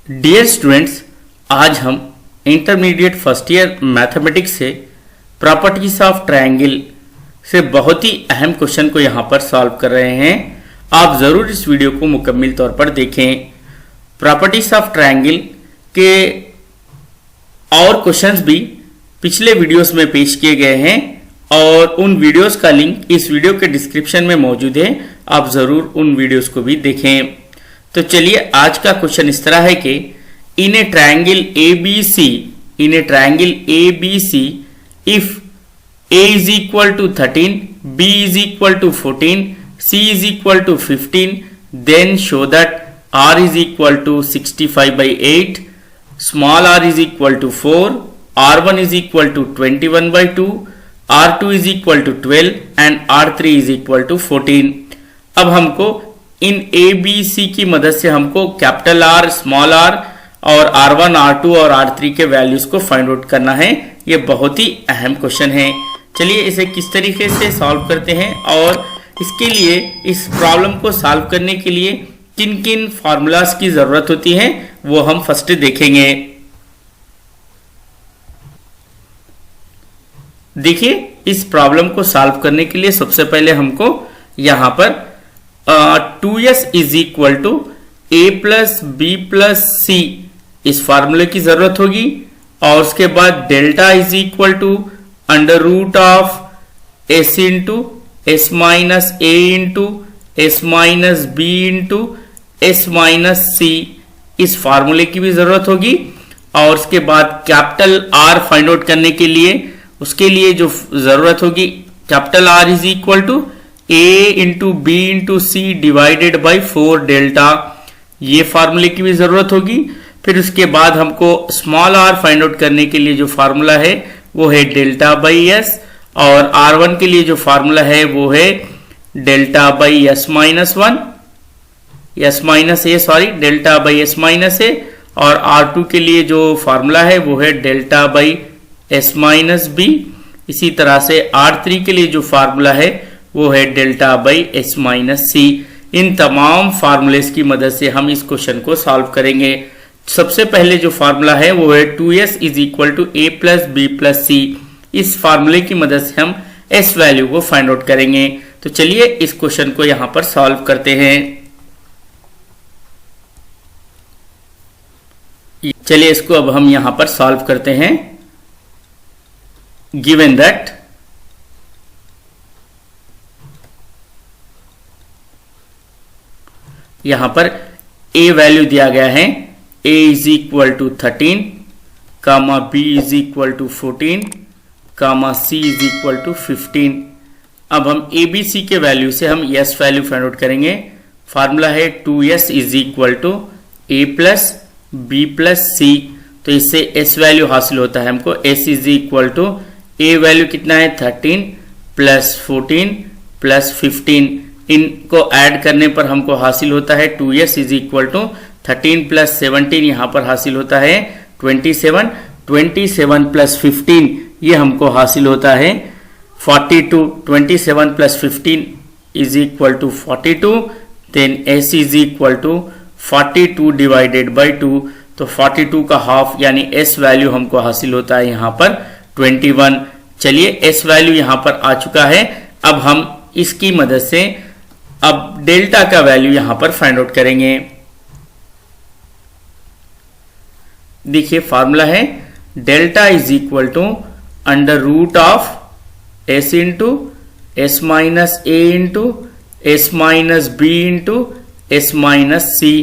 Dear students, आज हम intermediate first year mathematics से प्रॉपर्टीज ऑफ ट्रायंगल से बहुत ही अहम क्वेश्चन को यहाँ पर सॉल्व कर रहे हैं। आप ज़रूर इस वीडियो को मुकम्मल तौर पर देखें। प्रॉपर्टीज ऑफ ट्रायंगल के और क्वेश्चंस भी पिछले वीडियोस में पेश किए गए हैं और उन वीडियोस का लिंक इस वीडियो के डिस्क्रिप्शन में मौजूद है। आप ज़रूर उन वीडियोस को भी देखें। तो चलिए, आज का क्वेश्चन इस तरह है कि in a triangle ABC if A is equal to 13, B is equal to 14, C is equal to 15, then show that R is equal to 65 by 8, small r is equal to 4, R1 is equal to 21 by 2, R2 is equal to 12 and R3 is equal to 14। अब हमको इन ABC की मदद से हमको capital R, small r और R1, R2 और R3 के values को फाइंड आउट करना है। ये बहुत ही अहम क्वेश्चन है। चलिए, इसे किस तरीके से सॉल्व करते हैं और इसके लिए, इस प्रॉब्लम को सॉल्व करने के लिए किन किन फार्मूलाज की जरूरत होती है वो हम फर्स्ट देखेंगे। देखिए, इस प्रॉब्लम को सॉल्व करने के लिए सबसे पहले हमको यहां पर 2s is equal to a plus b plus c इस फार्मूले की जरूरत होगी और उसके बाद delta is equal to under root of s into s minus a into s minus b into s minus c इस फार्मूले की भी जरूरत होगी। और उसके बाद कैपिटल R फाइंड आउट करने के लिए, उसके लिए जो जरूरत होगी, capital R is equal to a into b into c divided by 4 delta, ये फार्मूले की भी जरूरत होगी। फिर उसके बाद हमको स्मॉल r फाइंड आउट करने के लिए जो फार्मूला है वो है डेल्टा बाई एस, और R1 के लिए जो फार्मूला है वो है delta by s minus one, s minus a, sorry, delta by s minus a. और R2 के लिए जो फार्मूला है वो है delta by s minus b. इसी तरह से R3 के लिए जो फार्मूला है वो है डेल्टा बाई एस माइनस सी। इन तमाम फार्मूलेस की मदद से हम इस क्वेश्चन को सॉल्व करेंगे। सबसे पहले जो फार्मूला है वो है 2s is equal to a plus b plus c. इस फार्मूले की मदद से हम s वैल्यू को फाइंड आउट करेंगे। तो चलिए, इस क्वेश्चन को यहां पर सॉल्व करते हैं। चलिए, इसको अब हम यहां पर सॉल्व करते हैं। गिवन दैट यहां पर a वैल्यू दिया गया है, a is equal to 13, comma b is equal to 14, comma c is equal to 15। अब हम ABC के वैल्यू से हम s वैल्यू फाइंड आउट करेंगे। फार्मूला है 2s is equal to a plus b plus c. तो इससे s वैल्यू हासिल होता है हमको, s is equal to a value कितना है 13 प्लस 14 प्लस 15। इनको ऐड करने पर हमको हासिल होता है 2s is equal to 13 plus 17, यहां पर हासिल होता है 27, 27 प्लस 15 ये हमको हासिल होता है 42। 27 plus 15 is equal to 42। Then s is equal to 42 divided by 2। तो 42 का हाफ यानी s वैल्यू हमको हासिल होता है यहां पर 21। चलिए, s वैल्यू यहां पर आ चुका है। अब हम इसकी मदद से अब डेल्टा का वैल्यू यहां पर फाइंड आउट करेंगे। देखिए, फार्मूला है delta is equal to under root of s into s minus a into s minus b into s minus c.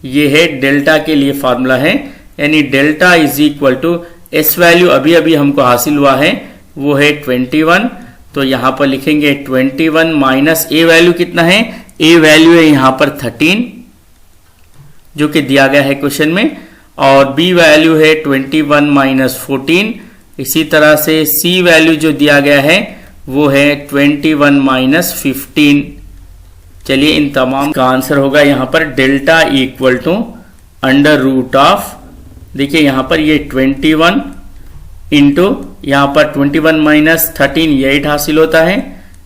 ये है डेल्टा के लिए फार्मूला है, यानी delta is equal to s value अभी अभी हमको हासिल हुआ है वो है 21। तो यहां पर लिखेंगे 21 माइनस a वैल्यू कितना है, a वैल्यू है यहां पर 13 जो कि दिया गया है क्वेश्चन में, और b वैल्यू है 21 माइनस 14। इसी तरह से c वैल्यू जो दिया गया है वो है 21 माइनस 15। चलिए, इन तमाम का आंसर होगा यहां पर delta equal to under root of, देखिए यहां पर ये 21 इंटू यहां पर 21 माइनस 13 8 हासिल होता है,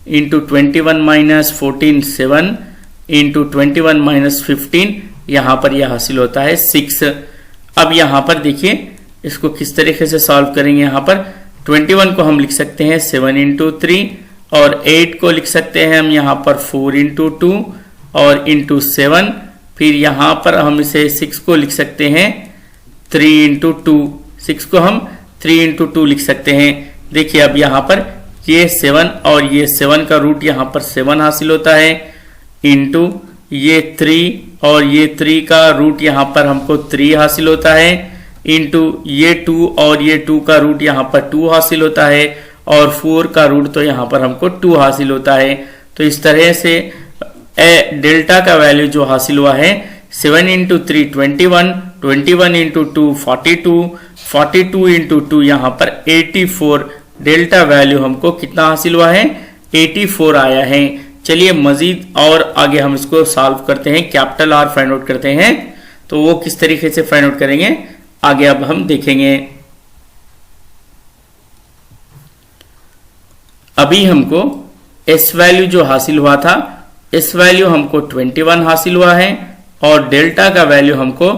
इंटू 21 माइनस 14 7, इंटू 21 माइनस 15 यहां पर यह हासिल होता है 6। अब यहाँ पर देखिए इसको किस तरीके से सॉल्व करेंगे। यहाँ पर 21 को हम लिख सकते हैं 7 इंटू 3 और 8 को लिख सकते हैं हम यहाँ पर 4 इंटू 2 और इंटू 7। फिर यहाँ पर हम इसे 6 को लिख सकते हैं 3 इंटू 2, 6 को हम 3 इंटू 2 लिख सकते हैं। देखिए अब यहाँ पर ये 7 और ये 7 का रूट यहाँ पर 7 हासिल होता है, इंटू ये 3 और ये 3 का रूट यहाँ पर हमको 3 हासिल होता है, इंटू ये 2 और ये 2 का रूट यहाँ पर 2 हासिल होता है, और 4 का रूट तो यहाँ पर हमको 2 हासिल होता है। तो इस तरह से डेल्टा का वैल्यू जो हासिल हुआ है 7 इंटू 3 21, 21 इंटू 2 42, 42 इंटू 2 यहाँ पर 84। डेल्टा वैल्यू हमको कितना हासिल हुआ है 84 आया है। चलिए मजीद और आगे हम इसको सॉल्व करते हैं, कैपिटल आर फाइंड आउट करते हैं। तो वो किस तरीके से फाइंड आउट करेंगे आगे अब हम देखेंगे। अभी हमको एस वैल्यू जो हासिल हुआ था, एस वैल्यू हमको 21 हासिल हुआ है और डेल्टा का वैल्यू हमको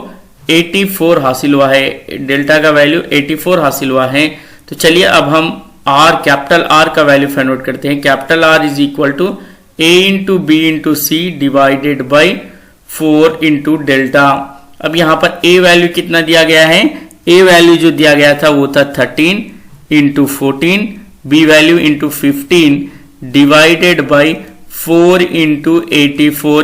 84 हासिल हुआ है। डेल्टा का वैल्यू 84 हासिल हुआ है। तो चलिए अब हम आर, कैपिटल आर का वैल्यू फाइंड आउट करते हैं। Capital R is equal to a into b into c divided by 4 into delta. अब यहाँ पर ए वैल्यू कितना दिया गया है, ए वैल्यू जो दिया गया था वो था 13 into 14, b value into 15 divided by 4 into 84,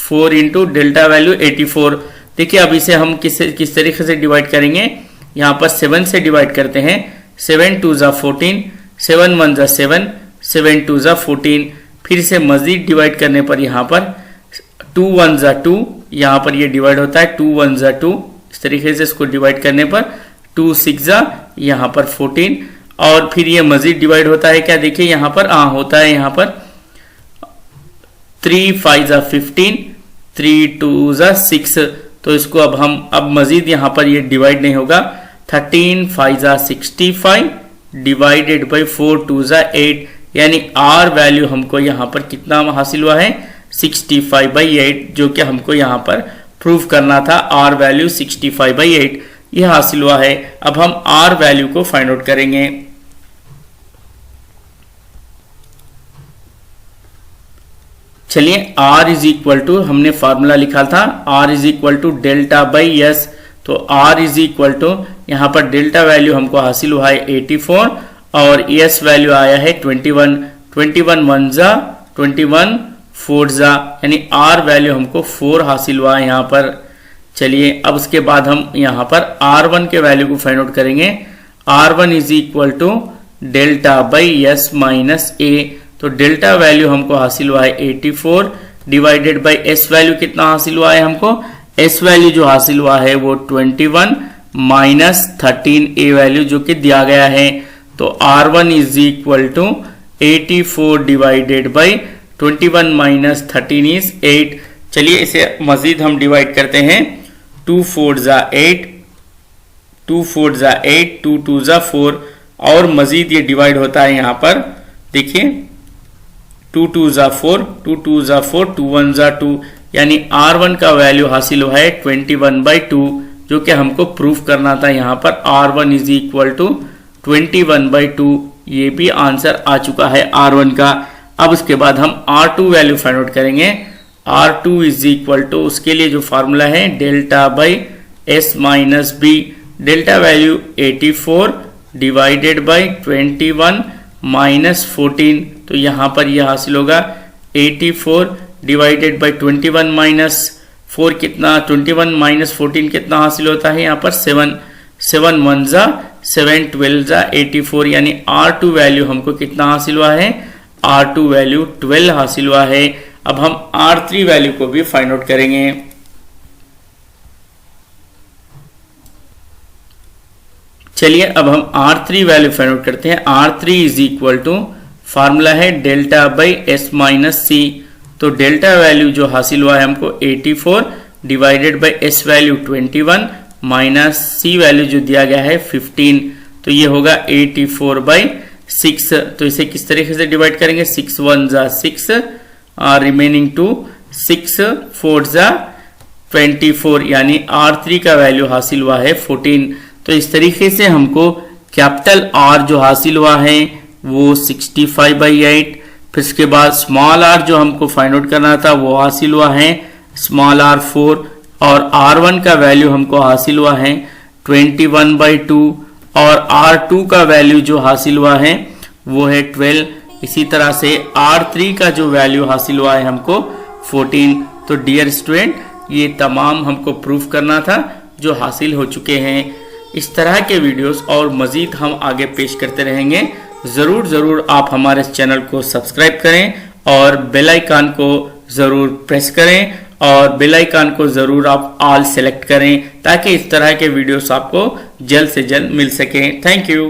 4 into delta value 84। देखिए अब इसे हम किस तरीके से डिवाइड करेंगे। यहाँ पर 7 से डिवाइड करते हैं, 7 2 जा 14, 7 1 जा 7, 7 2 जा 14। फिर से मजीद डिवाइड करने पर यहाँ पर 2 1 जा 2, यहाँ पर ये डिवाइड होता है 2 1 जा 2। इस तरीके से इसको डिवाइड करने पर 2 6 जा यहाँ पर 14, और फिर ये मजीद डिवाइड होता है क्या, देखिए यहाँ पर होता है यहाँ पर 3 5 जा 15, 3 2 जा 6। तो इसको अब मजीद यहाँ पर ये डिवाइड नहीं होगा। 13 5 जा 65 डिवाइडेड बाई 4 2 जा 8, यानी आर वैल्यू हमको यहाँ पर कितना हासिल हुआ है 65/8, जो कि हमको यहाँ पर प्रूव करना था। आर वैल्यू 65/8 ये हासिल हुआ है। अब हम आर वैल्यू को फाइंड आउट करेंगे। चलिए आर इज इक्वल टू, हमने फॉर्मूला लिखा था R is equal to delta by s. तो आर इज इक्वल टू यहाँ पर डेल्टा वैल्यू हमको हासिल हुआ है 84 और एस वैल्यू आया है 21, 21 1 जा 21 4 जा, यानी आर वैल्यू हमको 4 हासिल हुआ है यहाँ पर। चलिए अब उसके बाद हम यहाँ पर R1 के वैल्यू को फाइंड आउट करेंगे। R1 is equal to delta by s minus a. तो डेल्टा वैल्यू हमको हासिल हुआ है 84 डिवाइडेड बाई एस वैल्यू कितना हासिल हुआ है हमको, एस वैल्यू जो हासिल हुआ है वो 21 माइनस 13 ए वैल्यू जो कि दिया गया है। तो R1 is equal to 84 divided by 21 minus 13 is 8। चलिए इसे मजीद हम डिवाइड करते हैं। 2 4 जा 8, 2 4 जा 8, 2 2 जा 4, और मजीद ये डिवाइड होता है यहाँ पर। देखिए 2 2 जा 4, 2 2 जा 4, 2 1 जा 2, यानी R1 का वैल्यू हासिल हुआ है 21/2, जो कि हमको प्रूफ करना था यहाँ पर। R1 इज इक्वल टू 21/2, ये भी आंसर आ चुका है R1 का। अब उसके बाद हम R2 वैल्यू फाइंड आउट करेंगे। R2 इज इक्वल टू, उसके लिए जो फॉर्मूला है delta by s minus b. Delta value 84 divided by 21 minus 14, तो यहाँ पर यह हासिल होगा 84 डिवाइडेड बाई 21 माइनस 4 कितना, 21 माइनस 14 कितना हासिल होता है यहाँ पर 7, 7 1 जा 7, 12 जा 84, यानी R2 वैल्यू हमको कितना हासिल हुआ है, R2 वैल्यू 12 हासिल हुआ है। अब हम R3 वैल्यू को भी फाइंड आउट करेंगे। चलिए अब हम R3 वैल्यू फाइंड आउट करते हैं। R3 is equal to, formula है delta by s minus c. तो डेल्टा वैल्यू जो हासिल हुआ है हमको 84 divided by s value 21 minus c value जो दिया गया है 15, तो ये होगा 84/6। तो इसे किस तरीके से डिवाइड करेंगे, 6 1 जा 6, रिमेनिंग 2, 6 4 जा 24 यानी R3 का वैल्यू हासिल हुआ है 14। तो इस तरीके से हमको कैपिटल R जो हासिल हुआ है वो 65/8। फिर इसके बाद स्मॉल r जो हमको फाइंड आउट करना था वो हासिल हुआ है स्मॉल r4, और R1 का वैल्यू हमको हासिल हुआ है 21/2, और R2 का वैल्यू जो हासिल हुआ है वो है 12। इसी तरह से R3 का जो वैल्यू हासिल हुआ है हमको 14। तो डियर स्टूडेंट, ये तमाम हमको प्रूफ करना था जो हासिल हो चुके हैं। इस तरह के वीडियोस और मजीद हम आगे पेश करते रहेंगे। ज़रूर आप हमारे चैनल को सब्सक्राइब करें और बेल आइकन को ज़रूर प्रेस करें, और बेल आइकन को ज़रूर आप ऑल सेलेक्ट करें ताकि इस तरह के वीडियोस आपको जल्द से जल्द मिल सकें। Thank you.